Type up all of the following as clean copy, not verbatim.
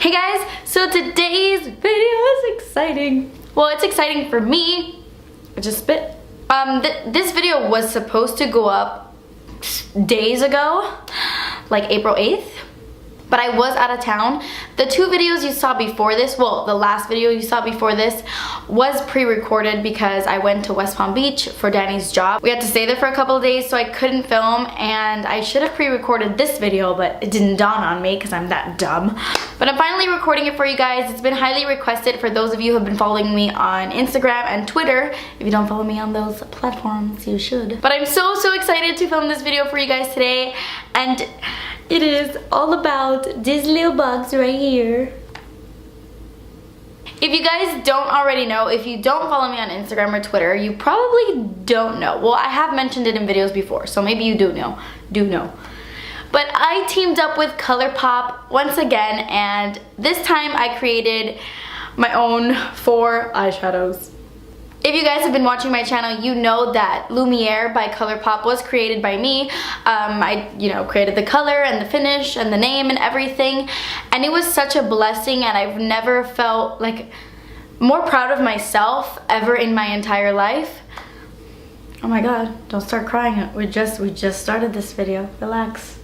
Hey guys, so today's video is exciting. Well, it's exciting for me. I just spit. This video was supposed to go up days ago, like April 8th. But I was out of town. The two videos you saw before this, well, the last video you saw before this was pre-recorded because I went to West Palm Beach for Danny's job. We had to stay there for a couple of days, so I couldn't film, and I should have pre-recorded this video, but it didn't dawn on me because I'm that dumb. But I'm finally recording it for you guys. It's been highly requested for those of you who have been following me on Instagram and Twitter. If you don't follow me on those platforms, you should. But I'm so excited to film this video for you guys today, and it is all about this little box right here. If you guys don't already know, if you don't follow me on Instagram or Twitter, you probably don't know. Well, I have mentioned it in videos before, so maybe you do know. But I teamed up with Colourpop once again, and this time I created my own 4 eyeshadows. If you guys have been watching my channel, you know that Lumiere by Colourpop was created by me. I created the color and the finish and the name and everything. And it was such a blessing, and I've never felt like more proud of myself ever in my entire life. Oh my god, don't start crying. We just started this video. Relax.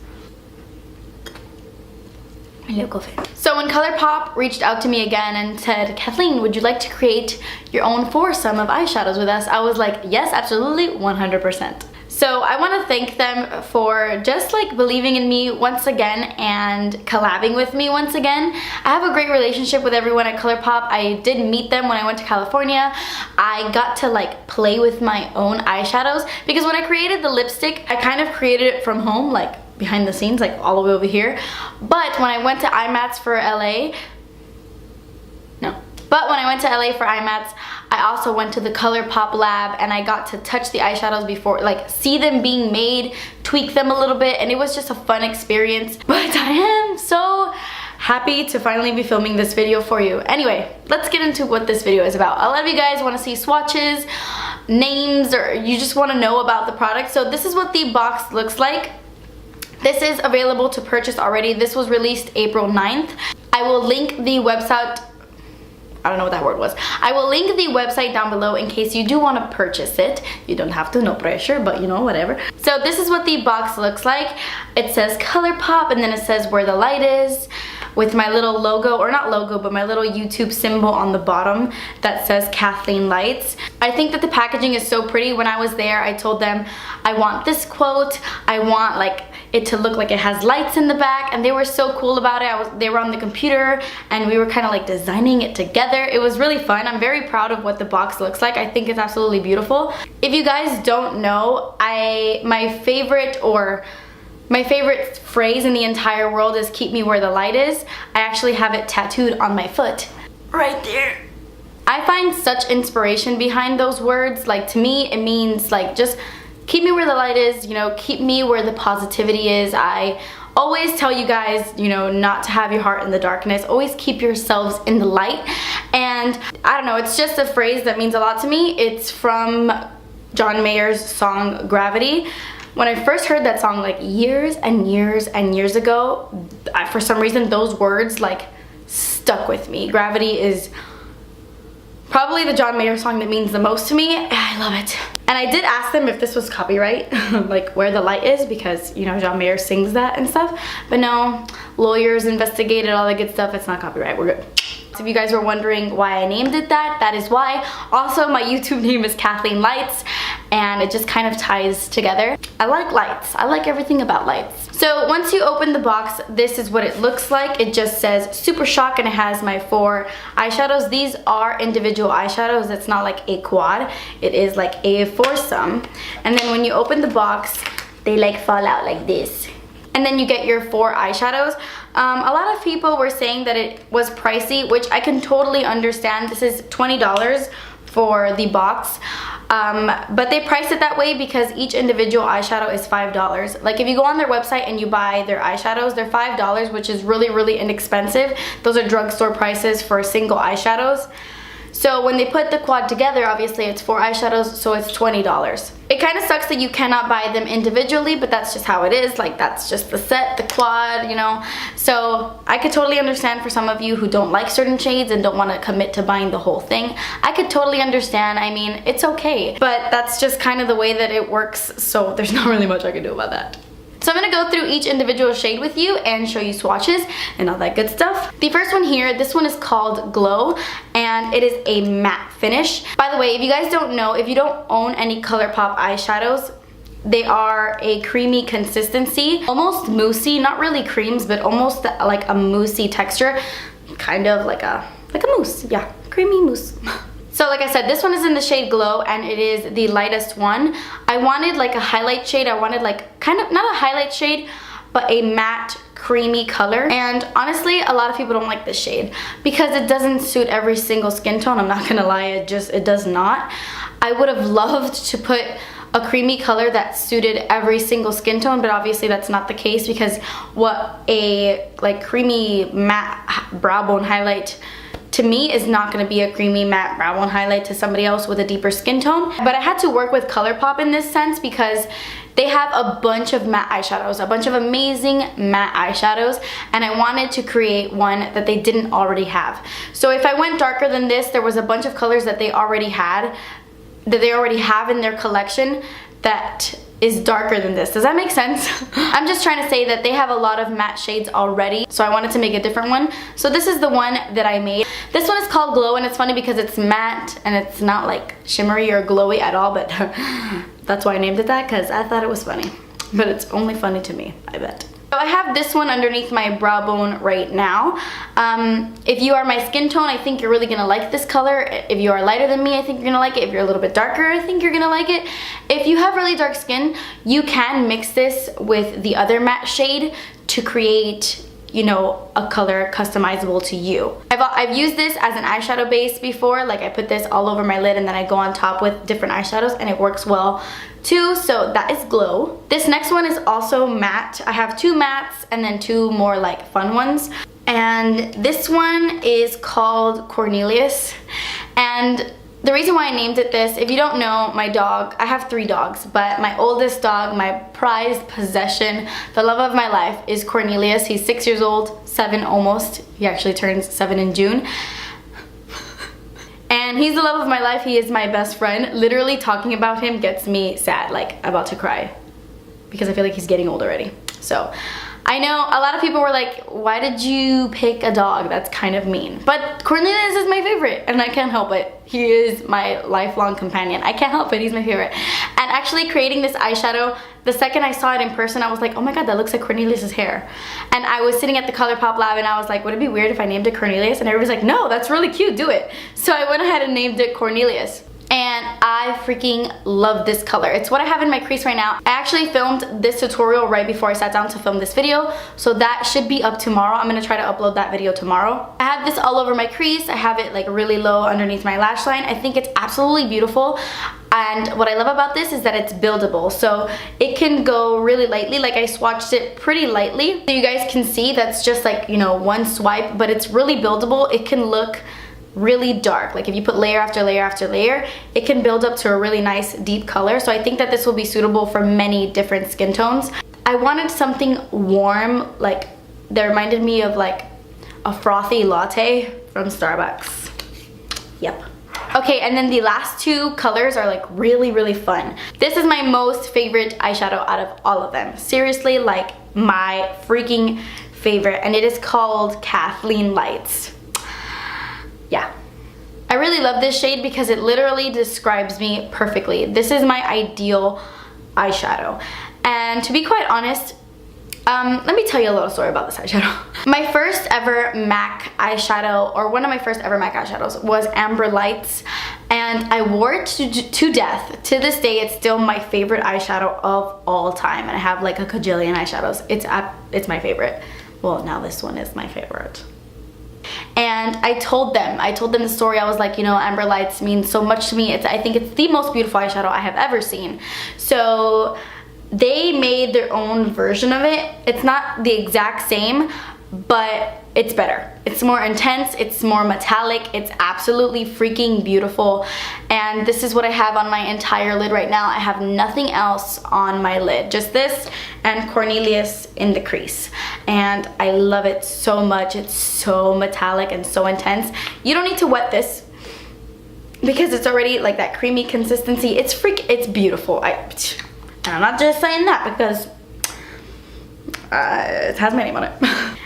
So when Colourpop reached out to me again and said, Kathleen, would you like to create your own foursome of eyeshadows with us? I was like, yes, absolutely, 100%. So I want to thank them for just like believing in me once again and collabing with me once again. I have a great relationship with everyone at Colourpop. I did meet them when I went to California. I got to like play with my own eyeshadows because when I created the lipstick, I kind of created it from home, like behind the scenes, like all the way over here. But when I went to IMATS for LA, But when I went to LA for IMATS, I also went to the Colourpop lab and I got to touch the eyeshadows before, like see them being made, tweak them a little bit, and it was just a fun experience. But I am so happy to finally be filming this video for you. Anyway, let's get into what this video is about. A lot of you guys want to see swatches, names, or you just want to know about the product. So this is what the box looks like. This is available to purchase already. This was released April 9th. I will link the website. I don't know what that word was. I will link the website down below in case you do want to purchase it. You don't have to, no pressure, but you know, whatever. So this is what the box looks like. It says Colourpop, and then it says where the light is, with my little logo, or not logo, but my little YouTube symbol on the bottom that says Kathleen Lights. I think that the packaging is so pretty. When I was there, I told them I want this quote, I want like it to look like it has lights in the back, and they were so cool about it. They were on the computer and we were kind of like designing it together. It was really fun. I'm very proud of what the box looks like. I think it's absolutely beautiful. If you guys don't know, my favorite phrase in the entire world is keep me where the light is. I actually have it tattooed on my foot right there. I find such inspiration behind those words. Like, to me, it means like just keep me where the light is, you know, keep me where the positivity is. I always tell you guys, you know, not to have your heart in the darkness. Always keep yourselves in the light. And I don't know, it's just a phrase that means a lot to me. It's from John Mayer's song Gravity. When I first heard that song like years and years and years ago, for some reason those words like stuck with me. Gravity is probably the John Mayer song that means the most to me. I love it. And I did ask them if this was copyright, like where the light is, because, you know, John Mayer sings that and stuff. But no, lawyers investigated all the good stuff. It's not copyright. We're good. So if you guys were wondering why I named it that, that is why. Also, my YouTube name is Kathleen Lights, and it just kind of ties together. I like lights. I like everything about lights. So once you open the box, this is what it looks like. It just says Super Shock, and it has my 4 eyeshadows. These are individual eyeshadows. It's not like a quad. It is like a foursome. And then when you open the box, they like fall out like this. And then you get your 4 eyeshadows. A lot of people were saying that it was pricey, which I can totally understand. This is $20 for the box. But they priced it that way because each individual eyeshadow is $5. Like if you go on their website and you buy their eyeshadows, they're $5, which is really, really inexpensive. Those are drugstore prices for single eyeshadows. So when they put the quad together, obviously it's 4 eyeshadows, so it's $20. It kind of sucks that you cannot buy them individually, but that's just how it is. Like, that's just the set, the quad, you know. So I could totally understand for some of you who don't like certain shades and don't want to commit to buying the whole thing. I could totally understand. I mean, it's okay, but that's just kind of the way that it works, so there's not really much I can do about that. So I'm going to go through each individual shade with you and show you swatches and all that good stuff. The first one here, this one is called Glow, and it is a matte finish. By the way, if you guys don't know, if you don't own any Colourpop eyeshadows, they are a creamy consistency, almost moussey, not really creams, but almost like a moussey texture, kind of like a mousse, yeah, creamy mousse. So like I said, this one is in the shade Glow, and it is the lightest one. I wanted like a highlight shade. I wanted like kind of, not a highlight shade, but a matte creamy color. And honestly, a lot of people don't like this shade because it doesn't suit every single skin tone. I'm not gonna lie, it does not. I would have loved to put a creamy color that suited every single skin tone, but obviously that's not the case, because what a like creamy matte brow bone highlight to me is not going to be a creamy matte brow bone highlight to somebody else with a deeper skin tone. But I had to work with Colourpop in this sense because they have a bunch of matte eyeshadows, a bunch of amazing matte eyeshadows, and I wanted to create one that they didn't already have. So if I went darker than this, there was a bunch of colors that they already had, that they already have in their collection that is darker than this. Does that make sense? I'm just trying to say that they have a lot of matte shades already, so I wanted to make a different one. So this is the one that I made. This one is called Glow, and it's funny because it's matte and it's not like shimmery or glowy at all, but that's why I named it that, because I thought it was funny. But it's only funny to me, I bet. So I have this one underneath my brow bone right now. If you are my skin tone, I think you're really gonna like this color. If you are lighter than me, I think you're gonna like it. If you're a little bit darker, I think you're gonna like it. If you have really dark skin, you can mix this with the other matte shade to create, you know, a color customizable to you. I've used this as an eyeshadow base before. Like, I put this all over my lid and then I go on top with different eyeshadows, and it works well too. So that is Glow. This next one is also matte. I have 2 mattes and then 2 more like fun ones. And this one is called Cornelius. And the reason why I named it this, if you don't know, my dog, I have 3 dogs, but my oldest dog, my prized possession, the love of my life, is Cornelius. He's 6 years old, 7 almost. He actually turns 7 in June. And he's the love of my life. He is my best friend. Literally talking about him gets me sad, like about to cry, because I feel like he's getting old already. So I know a lot of people were like, why did you pick a dog? That's kind of mean. But Cornelius is my favorite, and I can't help it. He is my lifelong companion. I can't help it, he's my favorite. And actually creating this eyeshadow, the second I saw it in person, I was like, oh my god, that looks like Cornelius's hair. And I was sitting at the Colourpop lab and I was like, would it be weird if I named it Cornelius? And everybody's like, no, that's really cute, do it. So I went ahead and named it Cornelius. And I freaking love this color. It's what I have in my crease right now. I actually filmed this tutorial right before I sat down to film this video, so that should be up tomorrow. I'm gonna try to upload that video tomorrow. I have this all over my crease. I have it like really low underneath my lash line. I think it's absolutely beautiful. And what I love about this is that it's buildable, so it can go really lightly. Like, I swatched it pretty lightly, so you guys can see that's just like, you know, one swipe, but it's really buildable. It can look really dark. Like, if you put layer after layer after layer, it can build up to a really nice deep color. So I think that this will be suitable for many different skin tones. I wanted something warm, like that reminded me of like a frothy latte from Starbucks. Yep. Okay, and then the last 2 colors are like really, really fun. This is my most favorite eyeshadow out of all of them. Seriously, like my freaking favorite, and it is called Kathleen Lights. Yeah. I really love this shade because it literally describes me perfectly. This is my ideal eyeshadow. And to be quite honest, let me tell you a little story about this eyeshadow. My first ever MAC eyeshadow, or one of my first ever MAC eyeshadows, was Amber Lights, and I wore it to death. To this day, it's still my favorite eyeshadow of all time, and I have like a cajillion eyeshadows. It's my favorite. Well, now this one is my favorite. And I told them the story. I was like, you know, Amber Lights means so much to me. I think it's the most beautiful eyeshadow I have ever seen. So they made their own version of it. It's not the exact same, but it's better. It's more intense, it's more metallic, it's absolutely freaking beautiful. And this is what I have on my entire lid right now. I have nothing else on my lid, just this and Cornelius in the crease. And I love it so much. It's so metallic and so intense. You don't need to wet this because it's already like that creamy consistency. It's beautiful. And I'm not just saying that because it has my name on it.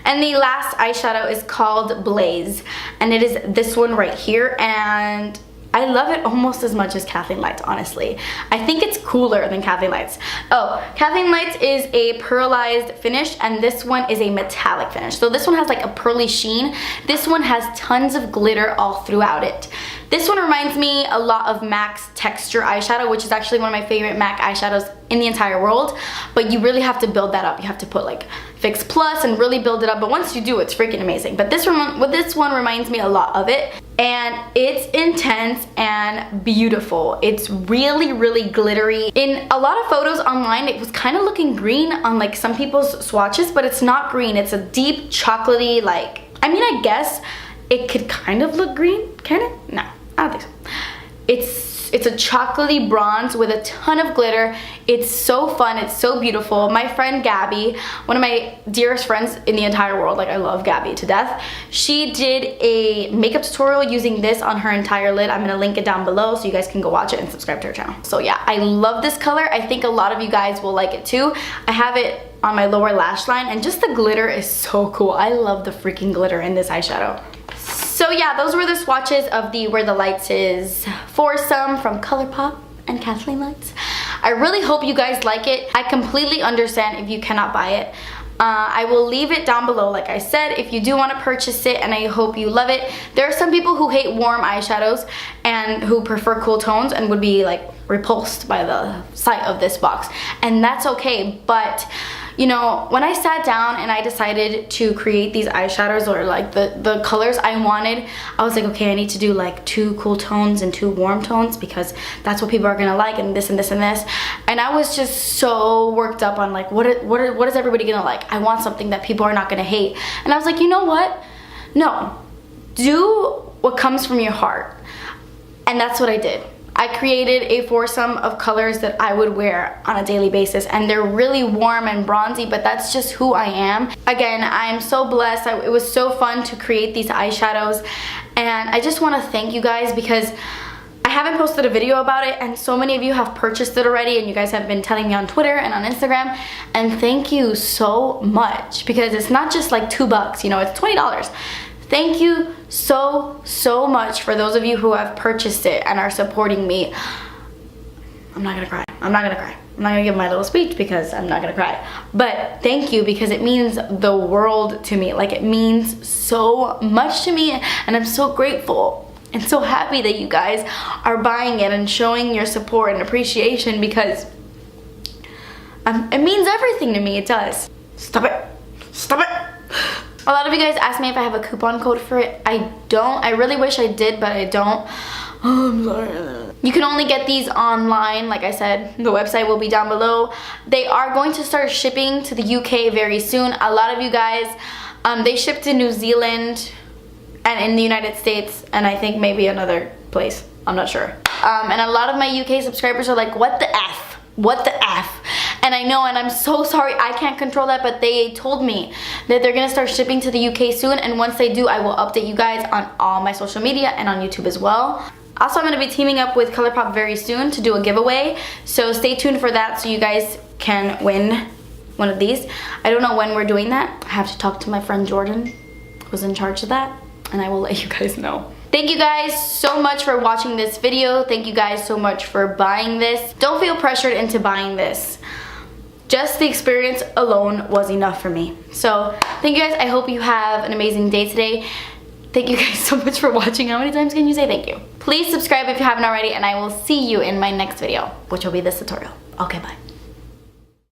And the last eyeshadow is called Blaze, and it is this one right here, and I love it almost as much as Kathleen Lights, honestly. I think it's cooler than Kathleen Lights. Oh, Kathleen Lights is a pearlized finish, and this one is a metallic finish. So this one has like a pearly sheen. This one has tons of glitter all throughout it. This one reminds me a lot of MAC's Texture eyeshadow, which is actually one of my favorite MAC eyeshadows in the entire world. But you really have to build that up. You have to put like Fix Plus and really build it up. But once you do, it's freaking amazing. But this one reminds me a lot of it. And it's intense and beautiful. It's really, really glittery. In a lot of photos online, it was kind of looking green on like some people's swatches, but it's not green. It's a deep chocolatey, like, I mean, I guess it could kind of look green, can it? No, I don't think so. It's a chocolatey bronze with a ton of glitter. It's so fun, it's so beautiful. My friend Gabby, one of my dearest friends in the entire world, like I love Gabby to death, she did a makeup tutorial using this on her entire lid. I'm gonna link it down below so you guys can go watch it and subscribe to her channel. So yeah, I love this color. I think a lot of you guys will like it too. I have it on my lower lash line, and just the glitter is so cool. I love the freaking glitter in this eyeshadow. So yeah, those were the swatches of the Where the Lights Is foursome from Colourpop and Kathleen Lights. I really hope you guys like it. I completely understand if you cannot buy it. I will leave it down below, like I said, if you do want to purchase it, and I hope you love it. There are some people who hate warm eyeshadows and who prefer cool tones and would be like repulsed by the sight of this box, and that's okay. But you know, when I sat down and I decided to create these eyeshadows, or like the colors I wanted, I was like, okay, I need to do like 2 cool tones and 2 warm tones because that's what people are gonna like, and this and this and this. And I was just so worked up on like, what is everybody gonna like? I want something that people are not gonna hate. And I was like, you know what? No, do what comes from your heart. And that's what I did. I created a foursome of colors that I would wear on a daily basis, and they're really warm and bronzy, but that's just who I am. Again, I'm so blessed. It was so fun to create these eyeshadows, and I just want to thank you guys because I haven't posted a video about it, and so many of you have purchased it already, and you guys have been telling me on Twitter and on Instagram, and thank you so much because it's not just like $2, you know, it's $20. Thank you so much for those of you who have purchased it and are supporting me. I'm not gonna cry. I'm not gonna cry. I'm not gonna give my little speech because I'm not gonna cry. But thank you, because it means the world to me. Like, it means so much to me, and I'm so grateful and so happy that you guys are buying it and showing your support and appreciation, because it means everything to me. It does. Stop it. Stop it. A lot of you guys asked me if I have a coupon code for it. I don't. I really wish I did, but I don't. Oh, I'm sorry. You can only get these online. Like I said, the website will be down below. They are going to start shipping to the UK very soon. A lot of you guys, they ship to New Zealand and in the United States, and I think maybe another place. I'm not sure. And a lot of my UK subscribers are like, what the F? What the F? And I know, and I'm so sorry, I can't control that, but they told me that they're gonna start shipping to the UK soon, and once they do, I will update you guys on all my social media and on YouTube as well. Also, I'm gonna be teaming up with Colourpop very soon to do a giveaway, so stay tuned for that so you guys can win one of these. I don't know when we're doing that. I have to talk to my friend Jordan, who's in charge of that, and I will let you guys know. Thank you guys so much for watching this video. Thank you guys so much for buying this. Don't feel pressured into buying this. Just the experience alone was enough for me. So thank you guys. I hope you have an amazing day today. Thank you guys so much for watching. How many times can you say thank you? Please subscribe if you haven't already, and I will see you in my next video, which will be this tutorial. Okay, bye.